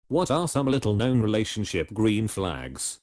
What are some little known relationship green flags?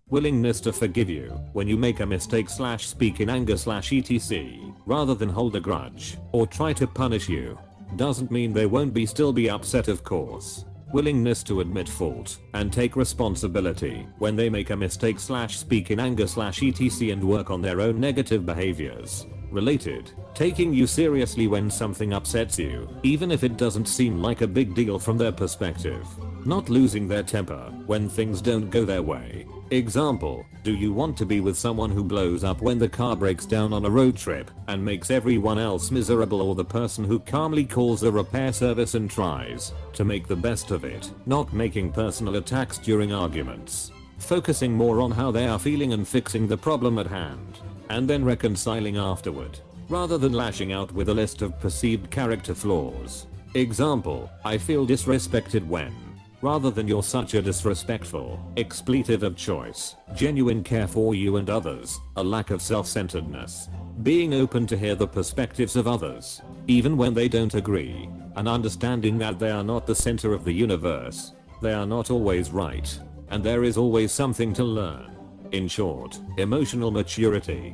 Willingness to forgive you when you make a mistake / speak in anger / etc. rather than hold a grudge or try to punish you. Doesn't mean they won't still be upset, of course. Willingness to admit fault and take responsibility when they make a mistake / speak in anger / etc. and work on their own negative behaviors. Related, taking you seriously when something upsets you, even if it doesn't seem like a big deal from their perspective. Not losing their temper when things don't go their way. Example, do you want to be with someone who blows up when the car breaks down on a road trip and makes everyone else miserable, or the person who calmly calls a repair service and tries to make the best of it, not making personal attacks during arguments, focusing more on how they are feeling and fixing the problem at hand, and then reconciling afterward, rather than lashing out with a list of perceived character flaws. Example, I feel disrespected when, rather than you're such a disrespectful expletive of choice, genuine care for you and others, a lack of self-centeredness, being open to hear the perspectives of others, even when they don't agree, and understanding that they are not the center of the universe, they are not always right, and there is always something to learn. In short, emotional maturity.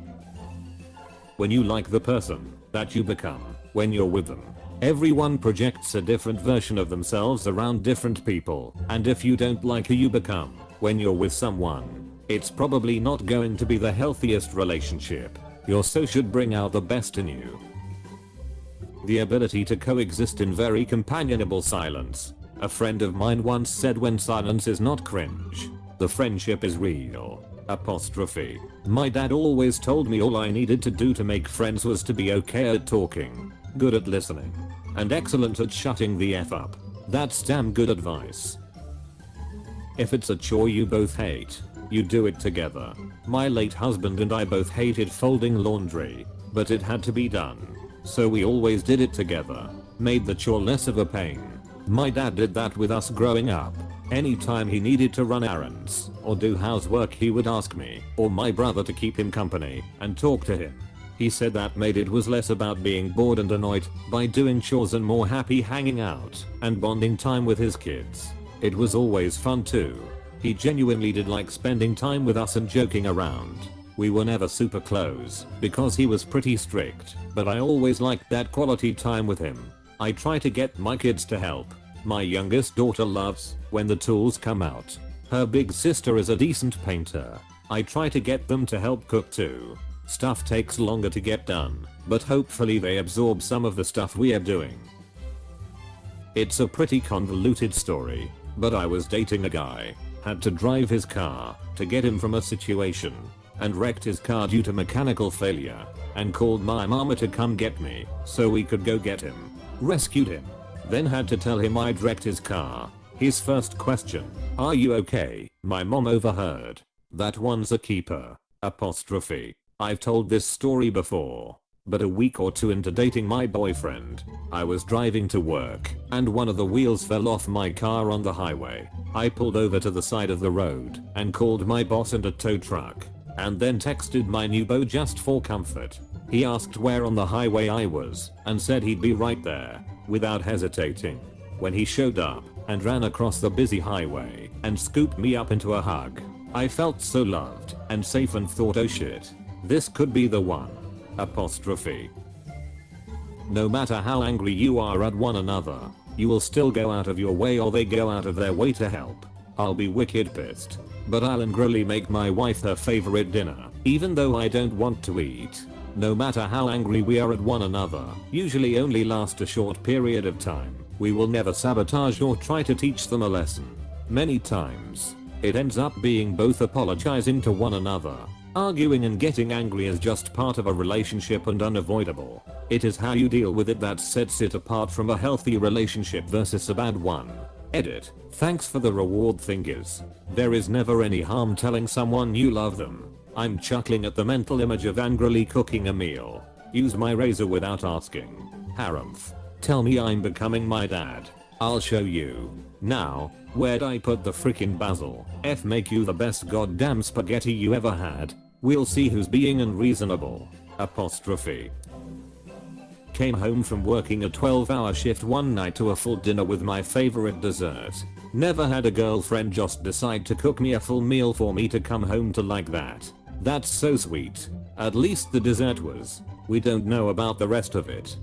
When you like the person that you become when you're with them. Everyone projects a different version of themselves around different people, and if you don't like who you become when you're with someone, it's probably not going to be the healthiest relationship. You also should bring out the best in you. The ability to coexist in very companionable silence. A friend of mine once said, when silence is not cringe, the friendship is real. Apostrophe. My dad always told me all I needed to do to make friends was to be okay at talking, good at listening, and excellent at shutting the F up. That's damn good advice. If it's a chore you both hate, you do it together. My late husband and I both hated folding laundry, but it had to be done, so we always did it together. Made the chore less of a pain. My dad did that with us growing up. Anytime he needed to run errands or do housework, he would ask me or my brother to keep him company and talk to him. He said that made it was less about being bored and annoyed by doing chores and more happy hanging out and bonding time with his kids. It was always fun too. He genuinely did like spending time with us and joking around. We were never super close because he was pretty strict, but I always liked that quality time with him. I try to get my kids to help. My youngest daughter loves when the tools come out. Her big sister is a decent painter. I try to get them to help cook too. Stuff takes longer to get done, but hopefully they absorb some of the stuff we are doing. It's a pretty convoluted story, but I was dating a guy, had to drive his car to get him from a situation, and wrecked his car due to mechanical failure, and called my mama to come get me so we could go get him. Rescued him. Then had to tell him I'd wrecked his car. His first question, "Are you okay?" My mom overheard. That one's a keeper. Apostrophe. I've told this story before, but a week or two into dating my boyfriend, I was driving to work and one of the wheels fell off my car on the highway. I pulled over to the side of the road and called my boss and a tow truck, and then texted my new beau just for comfort. He asked where on the highway I was and said he'd be right there, without hesitating. When he showed up and ran across the busy highway and scooped me up into a hug, I felt so loved and safe and thought, oh shit, this could be the one. Apostrophe. No matter how angry you are at one another, you will still go out of your way or they go out of their way to help. I'll be wicked pissed, but I'll angrily make my wife her favorite dinner, even though I don't want to eat. No matter how angry we are at one another, usually only last a short period of time. We will never sabotage or try to teach them a lesson. Many times, it ends up being both apologizing to one another. Arguing and getting angry is just part of a relationship and unavoidable. It is how you deal with it that sets it apart from a healthy relationship versus a bad one. Edit. Thanks for the reward thingies. There is never any harm telling someone you love them. I'm chuckling at the mental image of angrily cooking a meal. Use my razor without asking. Harumph. Tell me I'm becoming my dad. I'll show you. Now, where'd I put the freaking basil? F make you the best goddamn spaghetti you ever had. We'll see who's being unreasonable. Apostrophe. Came home from working a 12-hour shift one night to a full dinner with my favorite dessert. Never had a girlfriend just decide to cook me a full meal for me to come home to like that. That's so sweet. At least the dessert was. We don't know about the rest of it.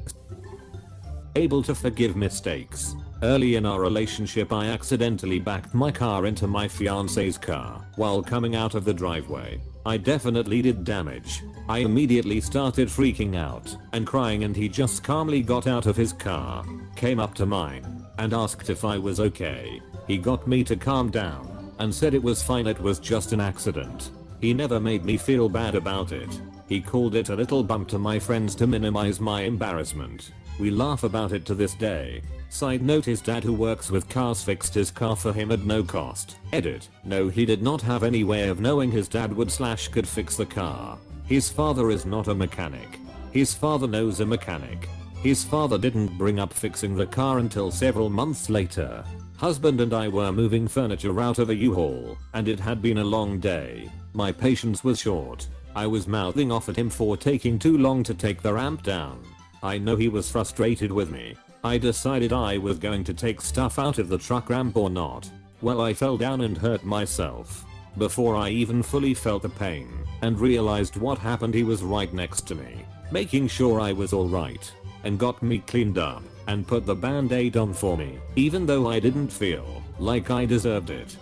Able to forgive mistakes. Early in our relationship I accidentally backed my car into my fiance's car while coming out of the driveway. I definitely did damage. I immediately started freaking out and crying, and he just calmly got out of his car, came up to mine, and asked if I was okay. He got me to calm down and said it was fine, it was just an accident. He never made me feel bad about it. He called it a little bump to my friends to minimize my embarrassment. We laugh about it to this day. Side note, his dad who works with cars fixed his car for him at no cost. Edit. No, he did not have any way of knowing his dad would/could fix the car. His father is not a mechanic. His father knows a mechanic. His father didn't bring up fixing the car until several months later. Husband and I were moving furniture out of a U-Haul, and it had been a long day. My patience was short. I was mouthing off at him for taking too long to take the ramp down. I know he was frustrated with me. I decided I was going to take stuff out of the truck ramp or not. Well, I fell down and hurt myself. Before I even fully felt the pain and realized what happened, he was right next to me, making sure I was alright, and got me cleaned up and put the band-aid on for me, even though I didn't feel like I deserved it.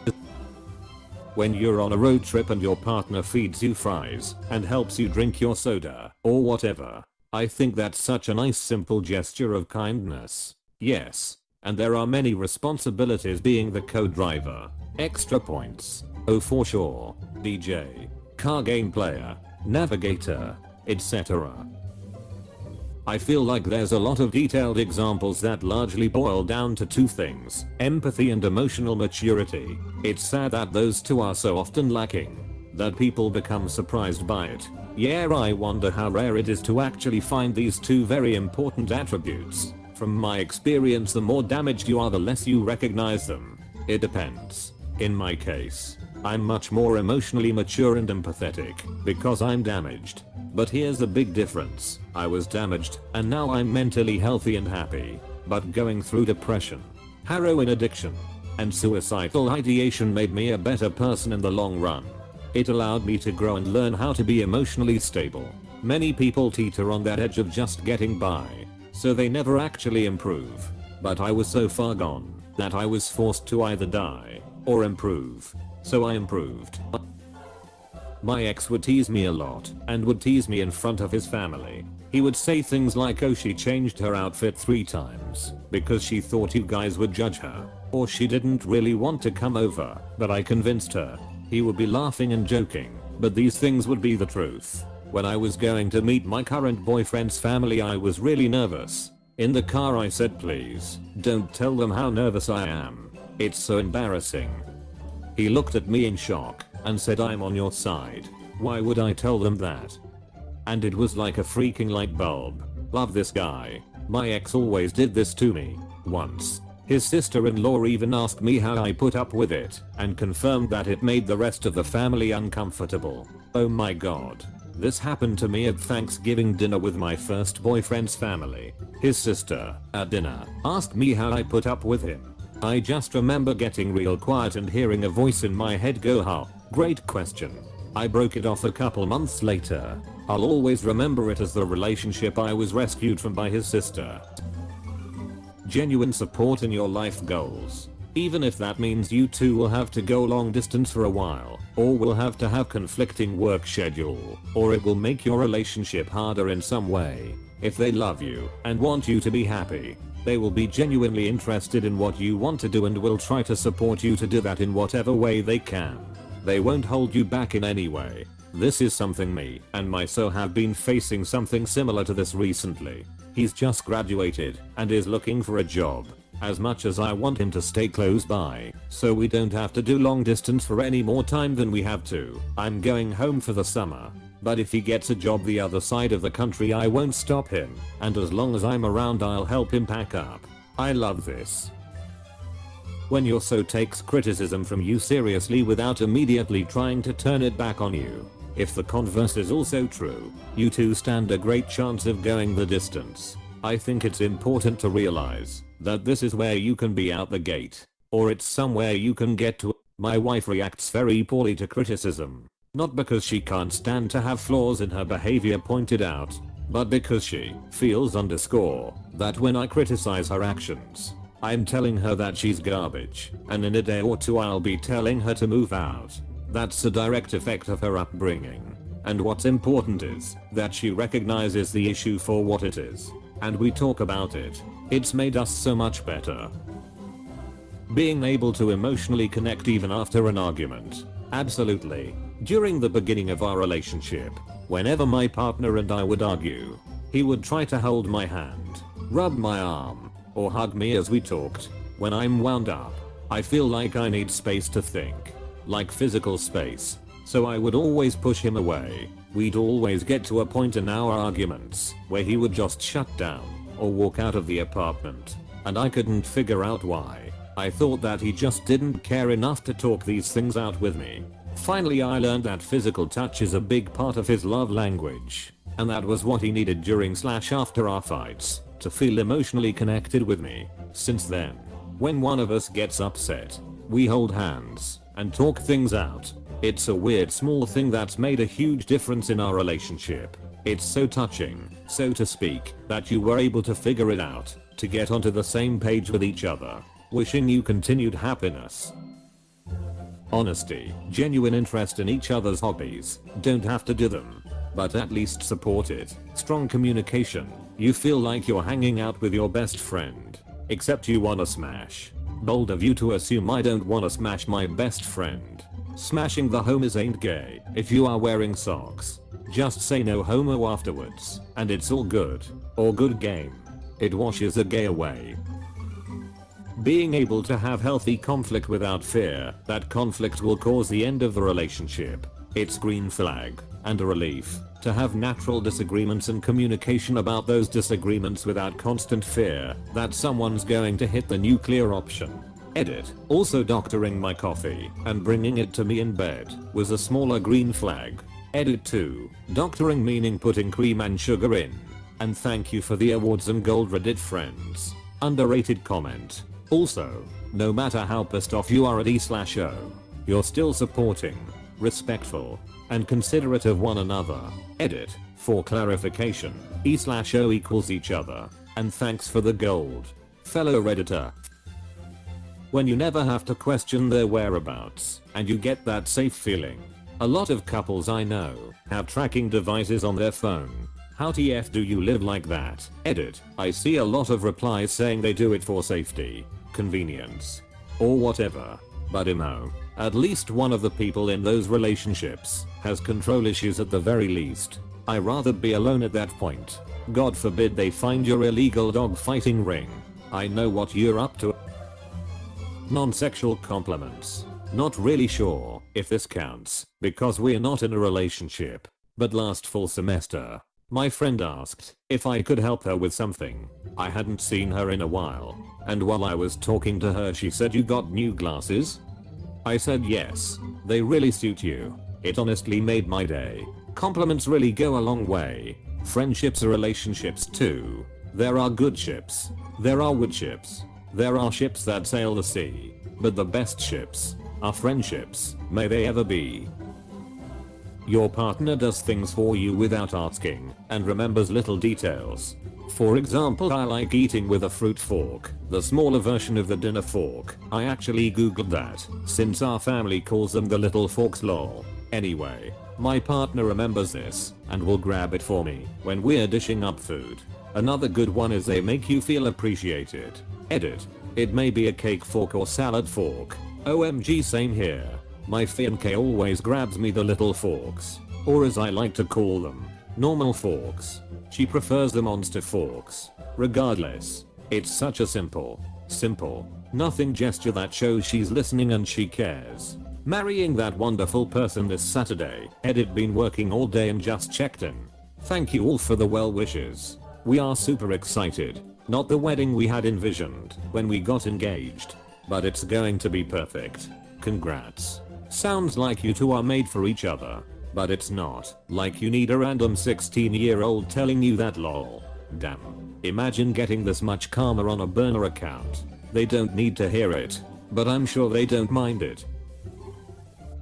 When you're on a road trip and your partner feeds you fries and helps you drink your soda or whatever, I think that's such a nice simple gesture of kindness. Yes, and there are many responsibilities being the co-driver. Extra points. Oh for sure. DJ. Car game player. Navigator. etc. I feel like there's a lot of detailed examples that largely boil down to two things: empathy and emotional maturity. It's sad that those two are so often lacking, that people become surprised by it. Yeah, I wonder how rare it is to actually find these two very important attributes. From my experience, the more damaged you are, the less you recognize them. It depends. In my case, I'm much more emotionally mature and empathetic because I'm damaged. But here's the big difference. I was damaged and now I'm mentally healthy and happy, but going through depression, heroin addiction, and suicidal ideation made me a better person in the long run. It allowed me to grow and learn how to be emotionally stable. Many people teeter on that edge of just getting by, so they never actually improve. But I was so far gone that I was forced to either die or improve. So I improved. My ex would tease me a lot and would tease me in front of his family. He would say things like, "Oh, she changed her outfit 3 times because she thought you guys would judge her," or "she didn't really want to come over, but I convinced her." He would be laughing and joking, but these things would be the truth. When I was going to meet my current boyfriend's family, I was really nervous. In the car I said, "Please, don't tell them how nervous I am. It's so embarrassing." He looked at me in shock and said, "I'm on your side. Why would I tell them that?" And it was like a freaking light bulb. Love this guy. My ex always did this to me. Once, his sister-in-law even asked me how I put up with it and confirmed that it made the rest of the family uncomfortable. Oh my god. This happened to me at Thanksgiving dinner with my first boyfriend's family. His sister, at dinner, asked me how I put up with him. I just remember getting real quiet and hearing a voice in my head go, "Huh, great question." I broke it off a couple months later. I'll always remember it as the relationship I was rescued from by his sister. Genuine support in your life goals. Even if that means you two will have to go long distance for a while, or will have to have conflicting work schedule, or it will make your relationship harder in some way. If they love you and want you to be happy, they will be genuinely interested in what you want to do and will try to support you to do that in whatever way they can. They won't hold you back in any way. This is something me and my so have been facing something similar to this recently. He's just graduated and is looking for a job. As much as I want him to stay close by, so we don't have to do long distance for any more time than we have to, I'm going home for the summer. But if he gets a job the other side of the country, I won't stop him, and as long as I'm around I'll help him pack up. I love this. When your so takes criticism from you seriously without immediately trying to turn it back on you. If the converse is also true, you two stand a great chance of going the distance. I think it's important to realize that this is where you can be out the gate, or it's somewhere you can get to. My wife reacts very poorly to criticism, not because she can't stand to have flaws in her behavior pointed out, but because she feels that when I criticize her actions, I'm telling her that she's garbage, and in a day or two I'll be telling her to move out. That's a direct effect of her upbringing. And what's important is that she recognizes the issue for what it is, and we talk about it. It's made us so much better. Being able to emotionally connect even after an argument. Absolutely. During the beginning of our relationship, whenever my partner and I would argue, he would try to hold my hand, rub my arm, or hug me as we talked. When I'm wound up, I feel like I need space to think. Like physical space. So I would always push him away. We'd always get to a point in our arguments where he would just shut down or walk out of the apartment. And I couldn't figure out why. I thought that he just didn't care enough to talk these things out with me. Finally I learned that physical touch is a big part of his love language. And that was what he needed during/after our fights, to feel emotionally connected with me. Since then, when one of us gets upset, we hold hands and talk things out. It's a weird small thing that's made a huge difference in our relationship. It's so touching, so to speak, that you were able to figure it out, to get onto the same page with each other. Wishing you continued happiness. Honesty, genuine interest in each other's hobbies. Don't have to do them, but at least support it. Strong communication. You feel like you're hanging out with your best friend, except you wanna smash. Bold of you to assume I don't wanna smash my best friend. Smashing the homies ain't gay. If you are wearing socks, just say no homo afterwards, and it's all good. Or good game. It washes a gay away. Being able to have healthy conflict without fear that conflict will cause the end of the relationship. It's green flag and a relief to have natural disagreements and communication about those disagreements without constant fear that someone's going to hit the nuclear option. Edit. Also doctoring my coffee and bringing it to me in bed was a smaller green flag. Edit 2. Doctoring meaning putting cream and sugar in. And thank you for the awards and gold Reddit friends. Underrated comment. Also, no matter how pissed off you are at E/O, you're still supporting, respectful, and considerate of one another. Edit. For clarification, E/O equals each other, and thanks for the gold, fellow Redditor. When you never have to question their whereabouts, and you get that safe feeling. A lot of couples I know have tracking devices on their phone. How TF do you live like that? Edit. I see a lot of replies saying they do it for safety, convenience, or whatever. But at least one of the people in those relationships has control issues at the very least. I'd rather be alone at that point. God forbid they find your illegal dog fighting ring. I know what you're up to. Non-sexual compliments. Not really sure if this counts because we're not in a relationship. But last fall semester, my friend asked if I could help her with something. I hadn't seen her in a while, and while I was talking to her she said, "You got new glasses?" I said yes, they really suit you. It honestly made my day. Compliments really go a long way. Friendships are relationships too. There are good ships. There are wood ships. There are ships that sail the sea. But the best ships are friendships. May they ever be. Your partner does things for you without asking and remembers little details. For example, I like eating with a fruit fork, the smaller version of the dinner fork. I actually googled that, since our family calls them the little forks lol. Anyway, my partner remembers this and will grab it for me when we're dishing up food. Another good one is they make you feel appreciated. Edit. It may be a cake fork or salad fork. OMG, same here. My fiancée always grabs me the little forks, or as I like to call them, normal forks. She prefers the monster forks. Regardless, it's such a simple, nothing gesture that shows she's listening and she cares. Marrying that wonderful person this Saturday. Edit. Been working all day and just checked in. Thank you all for the well wishes. We are super excited. Not the wedding we had envisioned when we got engaged, but it's going to be perfect. Congrats. Sounds like you two are made for each other, but it's not. Like you need a random 16-year-old telling you that lol. Damn. Imagine getting this much karma on a burner account. They don't need to hear it, but I'm sure they don't mind it.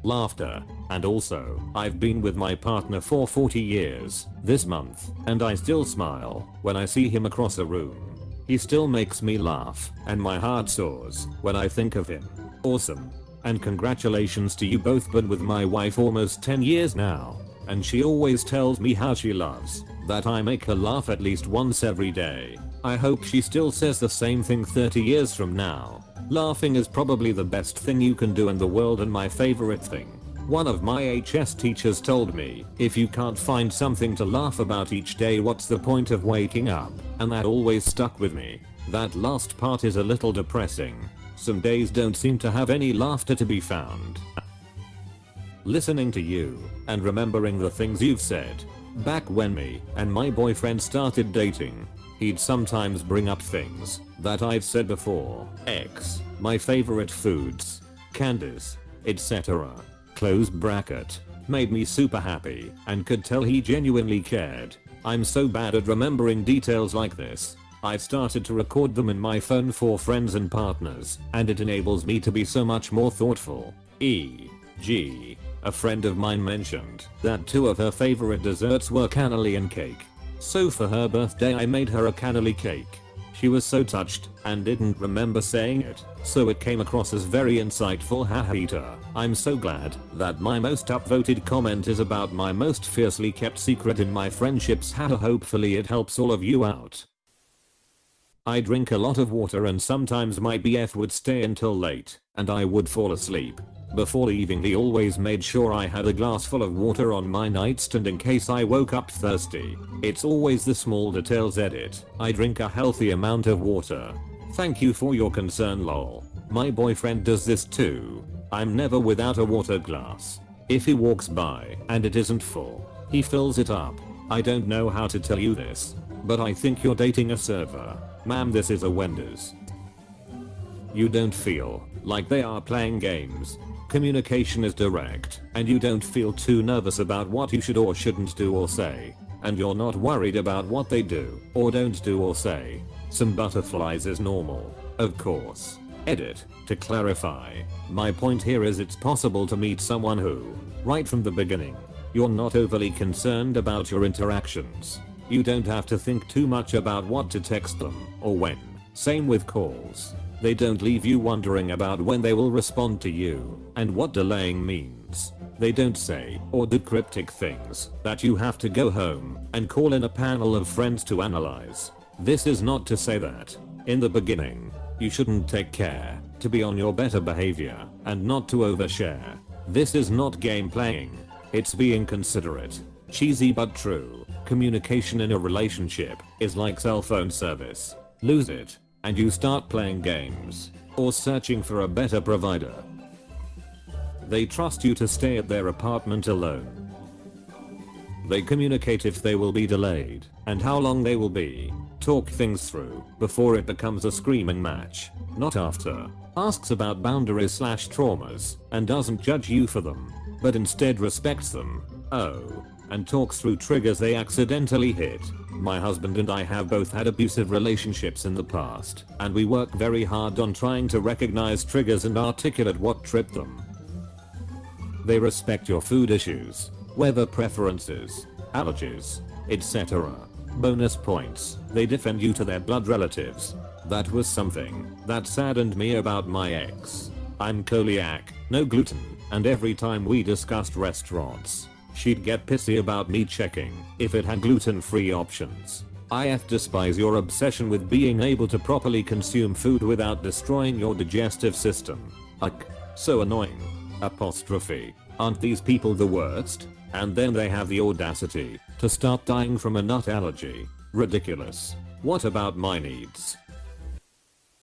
Laughter. And also, I've been with my partner for 40 years this month, and I still smile when I see him across a room. He still makes me laugh, and my heart soars when I think of him. Awesome. And congratulations to you both. Been with my wife almost 10 years now, and she always tells me how she loves that I make her laugh at least once every day. I hope she still says the same thing 30 years from now. Laughing is probably the best thing you can do in the world and my favorite thing. One of my HS teachers told me, if you can't find something to laugh about each day, what's the point of waking up? And that always stuck with me. That last part is a little depressing. Some days don't seem to have any laughter to be found. Listening to you and remembering the things you've said. Back when me and my boyfriend started dating, he'd sometimes bring up things that I've said before. X, my favorite foods, candies, etc. Close bracket. Made me super happy and could tell he genuinely cared. I'm so bad at remembering details like this. I've started to record them in my phone for friends and partners, and it enables me to be so much more thoughtful. E.g. a friend of mine mentioned that 2 of her favorite desserts were cannoli and cake. So for her birthday I made her a cannoli cake. She was so touched and didn't remember saying it, so it came across as very insightful. Haha. I'm so glad that my most upvoted comment is about my most fiercely kept secret in my friendships. Haha. Hopefully it helps all of you out. I drink a lot of water, and sometimes my BF would stay until late and I would fall asleep. Before leaving he always made sure I had a glass full of water on my nightstand in case I woke up thirsty. It's always the small details. Edit. I drink a healthy amount of water. Thank you for your concern, lol. My boyfriend does this too. I'm never without a water glass. If he walks by and it isn't full, he fills it up. I don't know how to tell you this, but I think you're dating a server. Ma'am, this is a Wendy's. You don't feel like they are playing games. Communication is direct, and you don't feel too nervous about what you should or shouldn't do or say. And you're not worried about what they do or don't do or say. Some butterflies is normal, of course. Edit. To clarify, my point here is it's possible to meet someone who, right from the beginning, you're not overly concerned about your interactions. You don't have to think too much about what to text them or when. Same with calls. They don't leave you wondering about when they will respond to you and what delaying means. They don't say or do cryptic things that you have to go home and call in a panel of friends to analyze. This is not to say that, in the beginning, you shouldn't take care to be on your better behavior and not to overshare. This is not game playing. It's being considerate. Cheesy but true. Communication in a relationship is like cell phone service. Lose it, and you start playing games or searching for a better provider. They trust you to stay at their apartment alone. They communicate if they will be delayed and how long they will be. Talk things through before it becomes a screaming match, not after. Asks about boundaries/traumas and doesn't judge you for them, but instead respects them. Oh, and talks through triggers they accidentally hit. My husband and I have both had abusive relationships in the past, and we work very hard on trying to recognize triggers and articulate what tripped them. They respect your food issues, weather preferences, allergies, etc. Bonus points, they defend you to their blood relatives. That was something that saddened me about my ex. I'm celiac, no gluten, and every time we discussed restaurants, she'd get pissy about me checking if it had gluten-free options. I despise your obsession with being able to properly consume food without destroying your digestive system. So annoying. Apostrophe. Aren't these people the worst? And then they have the audacity to start dying from a nut allergy. Ridiculous. What about my needs?